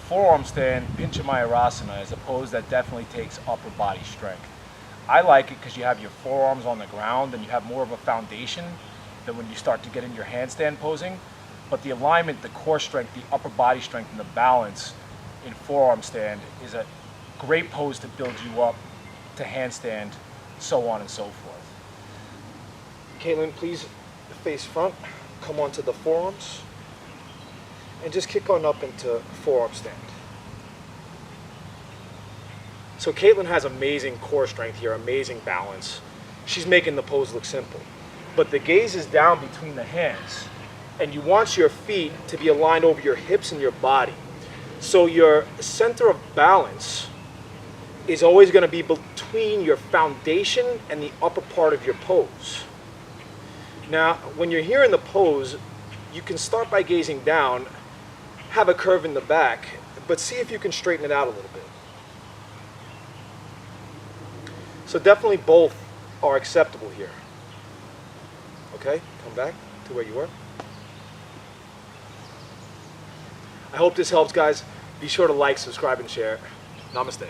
forearm stand, Pinchamayurasana, is a pose that definitely takes upper body strength. I like it because you have your forearms on the ground and you have more of a foundation than when you start to get in your handstand posing. But the alignment, the core strength, the upper body strength, and the balance in forearm stand is a great pose to build you up to handstand, so on and so forth. Katelyn, please face front, come onto the forearms, and just kick on up into forearm stand. So Katelyn has amazing core strength here, amazing balance. She's making the pose look simple. But the gaze is down between the hands, and you want your feet to be aligned over your hips and your body. So your center of balance is always going to be between your foundation and the upper part of your pose. Now, when you're here in the pose, you can start by gazing down, have a curve in the back, but see if you can straighten it out a little bit. So definitely both are acceptable here. Okay, come back to where you were. I hope this helps, guys. Be sure to like, subscribe, and share. Namaste.